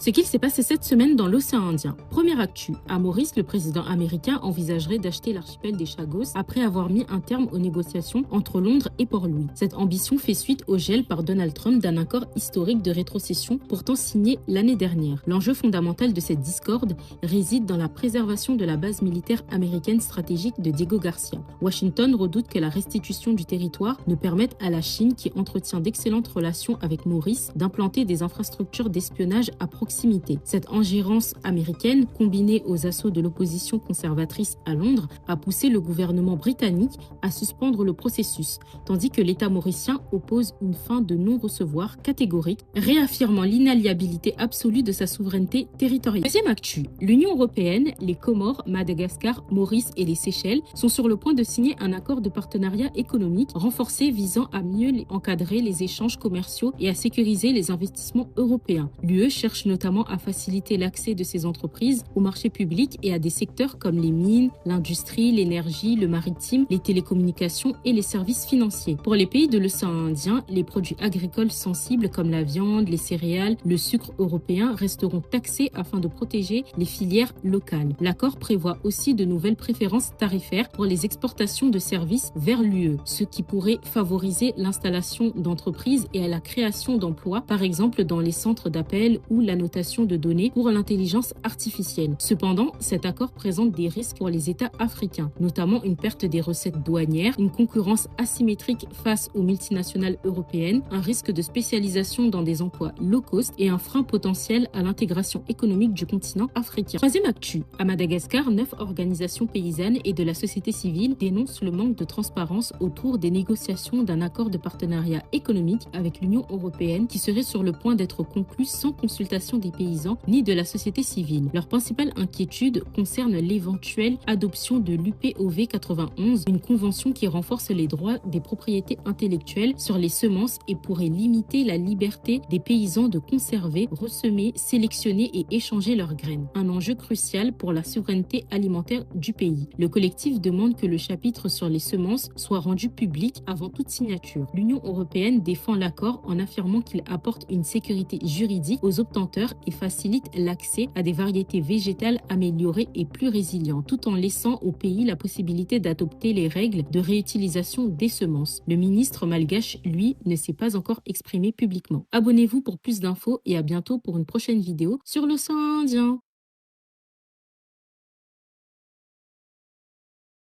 Ce qu'il s'est passé cette semaine dans l'océan Indien. Première actu, à Maurice, le président américain envisagerait d'acheter l'archipel des Chagos après avoir mis un terme aux négociations entre Londres et Port-Louis. Cette ambition fait suite au gel par Donald Trump d'un accord historique de rétrocession pourtant signé l'année dernière. L'enjeu fondamental de cette discorde réside dans la préservation de la base militaire américaine stratégique de Diego Garcia. Washington redoute que la restitution du territoire ne permette à la Chine, qui entretient d'excellentes relations avec Maurice, d'implanter des infrastructures d'espionnage à proximité. Cette ingérence américaine, combinée aux assauts de l'opposition conservatrice à Londres, a poussé le gouvernement britannique à suspendre le processus, tandis que l'État mauricien oppose une fin de non-recevoir catégorique, réaffirmant l'inaliabilité absolue de sa souveraineté territoriale. Deuxième actu, l'Union européenne, les Comores, Madagascar, Maurice et les Seychelles sont sur le point de signer un accord de partenariat économique renforcé visant à mieux encadrer les échanges commerciaux et à sécuriser les investissements européens. L'UE cherche notamment à faciliter l'accès de ces entreprises au marché public et à des secteurs comme les mines, l'industrie, l'énergie, le maritime, les télécommunications et les services financiers. Pour les pays de l'océan Indien, les produits agricoles sensibles comme la viande, les céréales, le sucre européen resteront taxés afin de protéger les filières locales. L'accord prévoit aussi de nouvelles préférences tarifaires pour les exportations de services vers l'UE, ce qui pourrait favoriser l'installation d'entreprises et à la création d'emplois, par exemple dans les centres d'appel ou la notation de données pour l'intelligence artificielle. Cependant, cet accord présente des risques pour les États africains, notamment une perte des recettes douanières, une concurrence asymétrique face aux multinationales européennes, un risque de spécialisation dans des emplois low cost et un frein potentiel à l'intégration économique du continent africain. Troisième actu, à Madagascar, 9 organisations paysannes et de la société civile dénoncent le manque de transparence autour des négociations d'un accord de partenariat économique avec l'Union européenne qui serait sur le point d'être conclu sans consultation des paysans ni de la société civile. Leur principale inquiétude concerne l'éventuelle adoption de l'UPOV 91, une convention qui renforce les droits des propriétés intellectuelles sur les semences et pourrait limiter la liberté des paysans de conserver, ressemer, sélectionner et échanger leurs graines. Un enjeu crucial pour la souveraineté alimentaire du pays. Le collectif demande que le chapitre sur les semences soit rendu public avant toute signature. L'Union européenne défend l'accord en affirmant qu'il apporte une sécurité juridique aux obtenteurs et facilite l'accès à des variétés végétales améliorées et plus résilientes, tout en laissant au pays la possibilité d'adopter les règles de réutilisation des semences. Le ministre malgache, lui, ne s'est pas encore exprimé publiquement. Abonnez-vous pour plus d'infos et à bientôt pour une prochaine vidéo sur l'océan Indien.